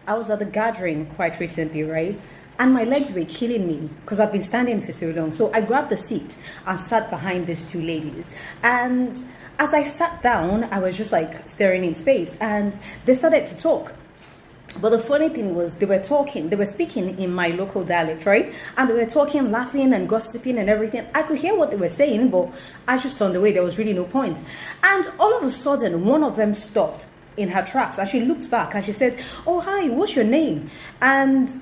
I was at the gathering quite recently, right? And my legs were killing me because I've been standing for so long. So I grabbed the seat and sat behind these two ladies. And as I sat down, I was just like staring in space and they started to talk. But the funny thing was they were speaking in my local dialect, right? And they were talking, laughing and gossiping and everything. I could hear what they were saying, but I just turned away. There was really no point. And all of a sudden, one of them stopped in her tracks and she looked back and she said, "Oh, hi, what's your name?" And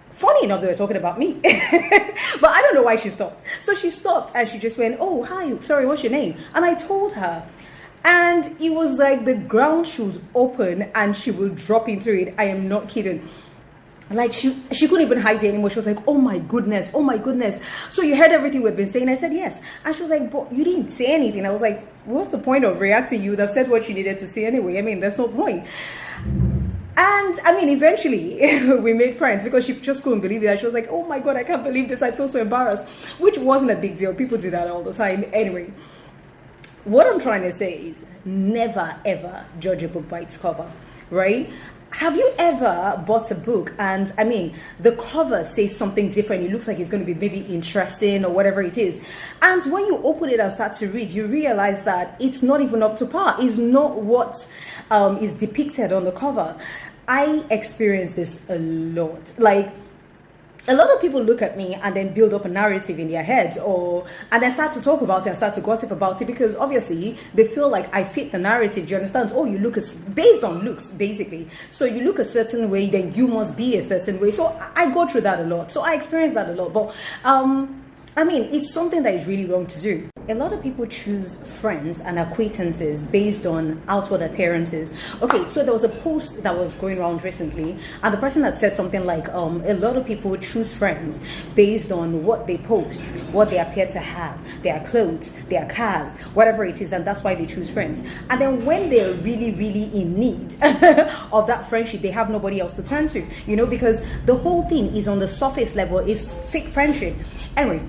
funny enough, they were talking about me. But I don't know why she stopped. So she stopped and she just went, "Oh, hi, sorry, what's your name?" And I told her. And it was like the ground should open and she would drop into it. I am not kidding. Like she couldn't even hide it anymore. She was like, "Oh my goodness, oh my goodness. So you heard everything we've been saying?" I said, "Yes." And she was like, "But you didn't say anything." I was like, "What's the point of reacting? You would have said what you needed to say anyway. I mean, there's no point." And I mean, eventually we made friends because she just couldn't believe it. She was like, "Oh my God, I can't believe this. I feel so embarrassed," which wasn't a big deal. People do that all the time. Anyway, what I'm trying to say is never ever judge a book by its cover, right? Have you ever bought a book and I mean the cover says something different? It looks like it's going to be maybe interesting or whatever it is, and when you open it and start to read, you realize that it's not even up to par. It's not what is depicted on the cover. I experienced this a lot. Like, a lot of people look at me and then build up a narrative in their heads, and then start to talk about it and start to gossip about it because obviously they feel like I fit the narrative. Do you understand? Oh, you look based on looks, basically. So you look a certain way, then you must be a certain way. So I go through that a lot. So I experience that a lot. But I mean, it's something that is really wrong to do. A lot of people choose friends and acquaintances based on outward appearances. Okay, so there was a post that was going around recently, and the person had said something like, a lot of people choose friends based on what they post, what they appear to have, their clothes, their cars, whatever it is, and that's why they choose friends. And then when they're really, really in need of that friendship, they have nobody else to turn to, you know, because the whole thing is on the surface level, is fake friendship. Anyway,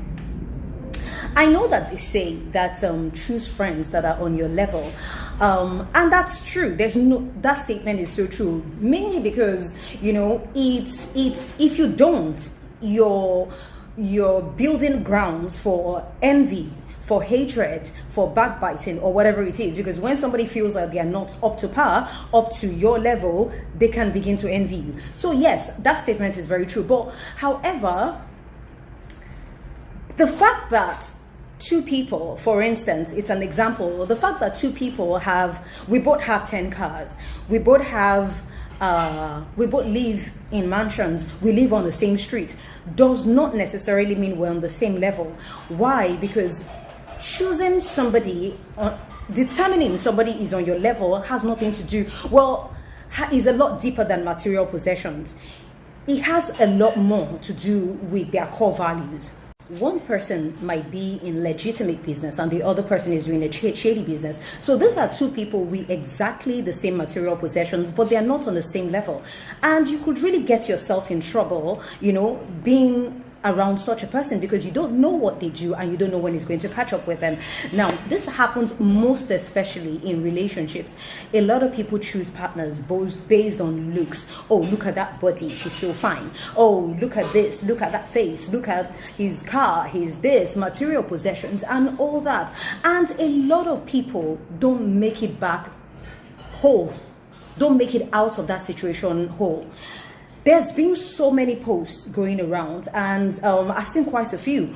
I know that they say that choose friends that are on your level, and that's true. That statement is so true, mainly because, you know, if you don't, you're building grounds for envy, for hatred, for backbiting, or whatever it is. Because when somebody feels like they are not up to par, up to your level, they can begin to envy you. So yes, that statement is very true. But however, the fact that two people, for instance, it's an example, the fact that two people we both have 10 cars, we both live in mansions, we live on the same street, does not necessarily mean we're on the same level. Why? Because choosing somebody, determining somebody is on your level has nothing to do, is a lot deeper than material possessions. It has a lot more to do with their core values. One person might be in legitimate business and the other person is doing a shady business. So these are two people with exactly the same material possessions, but they are not on the same level. And you could really get yourself in trouble, you know, being around such a person, because you don't know what they do and you don't know when it's going to catch up with them. Now, this happens most especially in relationships. A lot of people choose partners both based on looks. Oh, look at that body, she's so fine. Oh, look at this, look at that face, look at his car, his this, material possessions and all that. And a lot of people don't make it back whole, don't make it out of that situation whole. There's been so many posts going around, and I've seen quite a few.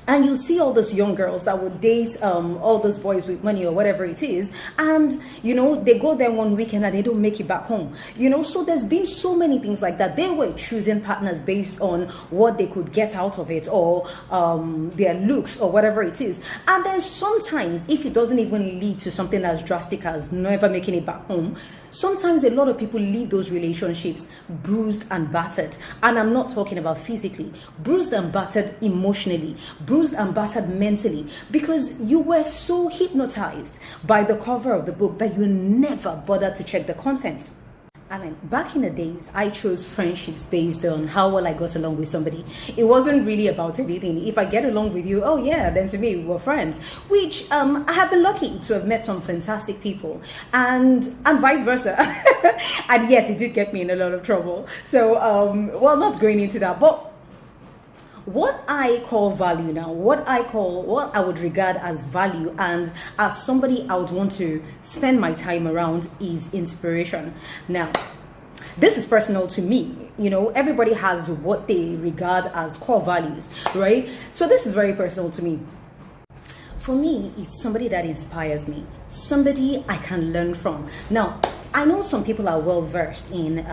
And you see all those young girls that would date all those boys with money or whatever it is. And, you know, they go there one weekend and they don't make it back home. You know, so there's been so many things like that. They were choosing partners based on what they could get out of it, or their looks or whatever it is. And then sometimes, if it doesn't even lead to something as drastic as never making it back home, sometimes a lot of people leave those relationships bruised and battered. And I'm not talking about physically, bruised and battered emotionally, bruised and battered mentally, because you were so hypnotized by the cover of the book that you never bothered to check the content. I mean, back in the days, I chose friendships based on how well I got along with somebody. It wasn't really about anything. If I get along with you, oh yeah, then to me we're friends. Which I have been lucky to have met some fantastic people, and vice versa. And yes, it did get me in a lot of trouble. So, well, not going into that, but what I call value now, what I would regard as value, and as somebody I would want to spend my time around, is inspiration. Now, this is personal to me. You know, everybody has what they regard as core values, right? So this is very personal to me. For me, it's somebody that inspires me, somebody I can learn from. Now, I know some people are well versed in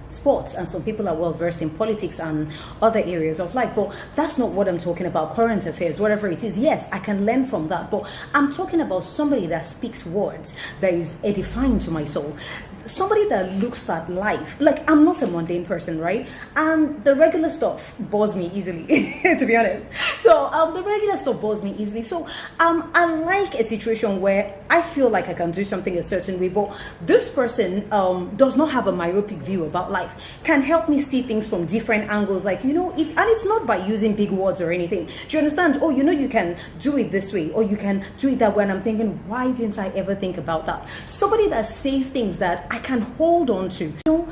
sports, and some people are well versed in politics and other areas of life, but that's not what I'm talking about. Current affairs, whatever it is, yes, I can learn from that, but I'm talking about somebody that speaks words that is edifying to my soul. Somebody that looks at life like, I'm not a mundane person, right? And the regular stuff bores me easily, to be honest. So the regular stuff bores me easily. So I like a situation where I feel like I can do something a certain way, but this person does not have a myopic view about life, can help me see things from different angles. Like, you know, and it's not by using big words or anything. Do you understand? Oh, you know, you can do it this way, or you can do it that way. And I'm thinking, why didn't I ever think about that? Somebody that says things that I can hold on to. You know,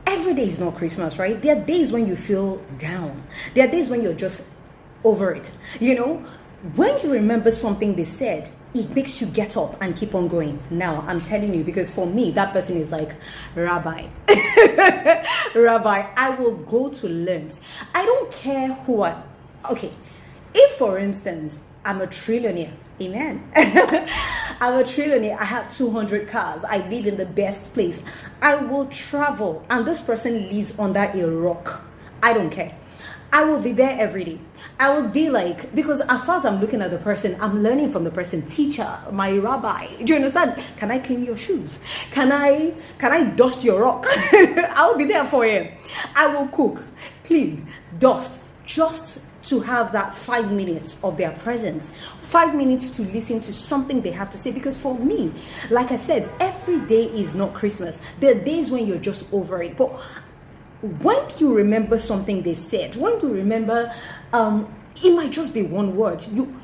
every day is not Christmas, right? There are days when you feel down. There are days when you're just over it. You know, when you remember something they said, it makes you get up and keep on going. Now, I'm telling you, because for me, that person is like, Rabbi. Rabbi, I will go to learn. I don't care who okay, if for instance, I'm a trillionaire, amen. I'm a trillionaire, I have 200 cars, I live in the best place, I will travel, and this person lives under a rock. I don't care. I will be there every day. I would be like, because as far as I'm looking at the person, I'm learning from the person. Teacher, my rabbi, do you understand? Can I clean your shoes? Can I dust your rock? I'll be there for him. I will cook, clean, dust, just to have that 5 minutes of their presence, 5 minutes to listen to something they have to say. Because for me, like I said, every day is not Christmas. There are days when you're just over it, but when you remember something they said, when you remember, it might just be one word, you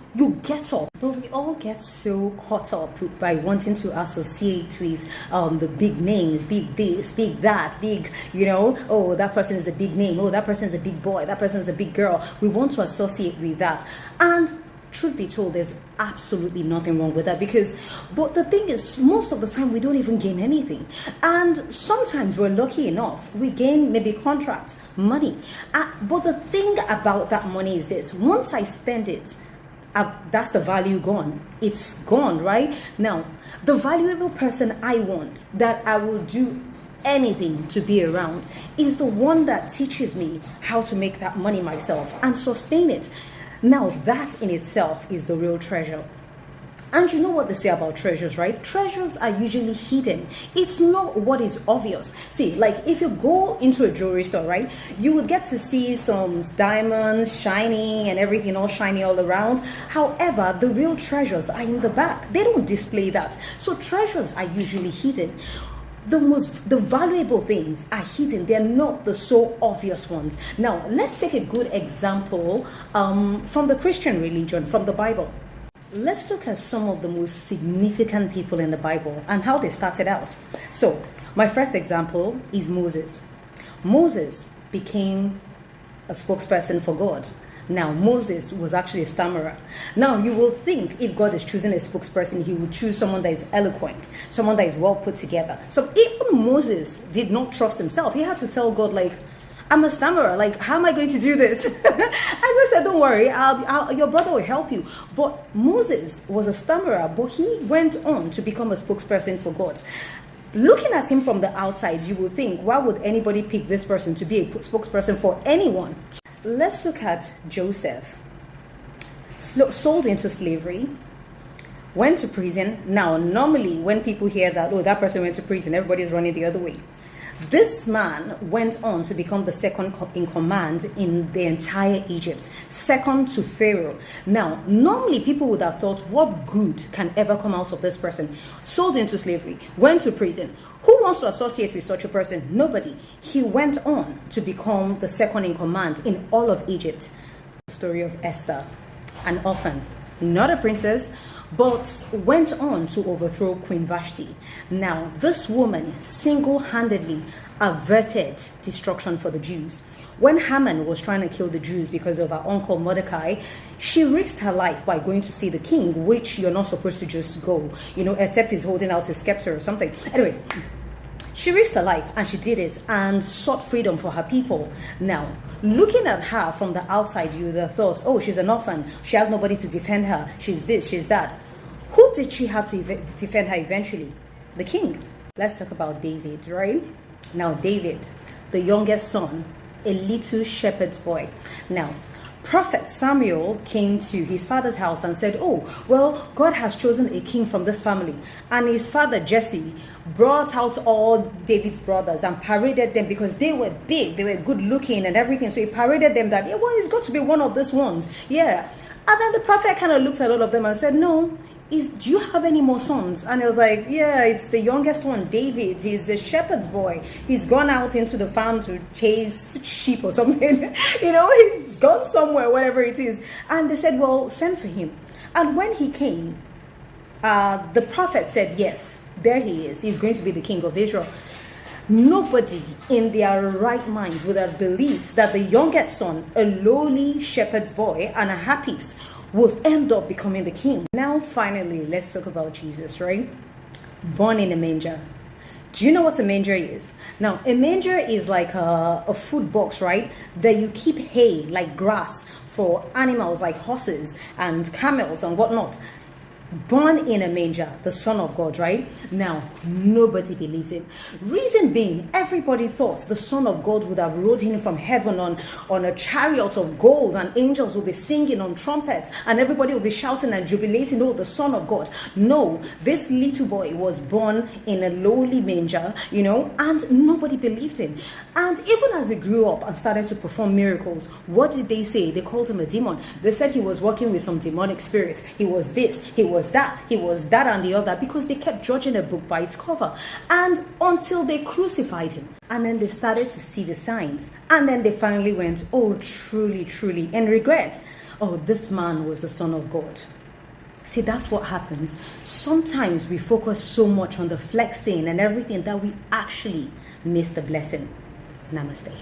get up. But we all get so caught up by wanting to associate with the big names, big this, big that, big, you know, oh, that person is a big name, oh, that person is a big boy, that person is a big girl. We want to associate with that. And truth be told, there's absolutely nothing wrong with that, but the thing is, most of the time we don't even gain anything, and sometimes we're lucky enough we gain maybe contracts, money, but the thing about that money is this: once I spend it, that's the value gone. It's gone, right? Now, the valuable person I want, that I will do anything to be around, is the one that teaches me how to make that money myself and sustain it. Now, that in itself is the real treasure. And you know what they say about treasures, right? Treasures are usually hidden. It's not what is obvious. See, like if you go into a jewelry store, right, you would get to see some diamonds shining and everything all shiny all around. However, the real treasures are in the back. They don't display that. So treasures are usually hidden. The valuable things are hidden. They're not the so obvious ones. Now, let's take a good example from the Christian religion, from the Bible. Let's look at some of the most significant people in the Bible and how they started out. So, my first example is Moses. Moses became a spokesperson for God. Now, Moses was actually a stammerer. Now, you will think if God is choosing a spokesperson, he would choose someone that is eloquent, someone that is well put together. So even Moses did not trust himself. He had to tell God, like, I'm a stammerer. Like, how am I going to do this? And God said, don't worry, your brother will help you. But Moses was a stammerer, but he went on to become a spokesperson for God. Looking at him from the outside, you will think, why would anybody pick this person to be a spokesperson for anyone? Let's look at Joseph. Sold into slavery, went to prison. Now, normally when people hear that, oh, that person went to prison, everybody's running the other way. This man went on to become the second in command in the entire Egypt, second to Pharaoh. Now, normally people would have thought, what good can ever come out of this person? Sold into slavery, went to prison, Who wants to associate with such a person? Nobody. He went on to become the second in command in all of Egypt. The story of Esther, an orphan, not a princess, but went on to overthrow Queen Vashti. Now, this woman single-handedly averted destruction for the Jews. When Haman was trying to kill the Jews because of her uncle Mordecai, she risked her life by going to see the king, which you're not supposed to just go, except he's holding out his scepter or something. Anyway, she risked her life and she did it and sought freedom for her people. Now, looking at her from the outside, you would have thought, oh, she's an orphan. She has nobody to defend her. She's this, she's that. Who did she have to defend her eventually? The king. Let's talk about David, right? Now, David, the youngest son, a little shepherd's boy. Now, Prophet Samuel came to his father's house and said, oh, well, God has chosen a king from this family. And his father, Jesse, brought out all David's brothers and paraded them because they were big, they were good looking and everything. So he paraded them that, yeah, well, it's got to be one of these ones. Yeah. And then the prophet kind of looked at all of them and said, no, do you have any more sons? And he was like, yeah, it's the youngest one, David. He's a shepherd's boy. He's gone out into the farm to chase sheep or something. He's gone somewhere, whatever it is. And they said, well, send for him. And when he came, the prophet said, yes, there he is. He's going to be the king of Israel. Nobody in their right minds would have believed that the youngest son, a lowly shepherd's boy and a harpist, would end up becoming the king. Now, finally, let's talk about Jesus, right? Born in a manger. Do you know what a manger is? Now, a manger is like a food box, right? That you keep hay, like grass, for animals like horses and camels and whatnot. Born in a manger, the Son of God, right? Now, nobody believes him. Reason being, everybody thought the Son of God would have rode in from heaven on a chariot of gold, and angels would be singing on trumpets, and everybody would be shouting and jubilating, oh, the Son of God. No, this little boy was born in a lowly manger, and nobody believed him. And even as he grew up and started to perform miracles, what did they say? They called him a demon. They said he was working with some demonic spirits. He was this, he was that, and the other, because they kept judging a book by its cover. And until they crucified him. And then they started to see the signs. And then they finally went, oh, truly, truly, in regret. Oh, this man was the Son of God. See, that's what happens. Sometimes we focus so much on the flexing and everything that we actually miss the blessing. Namaste.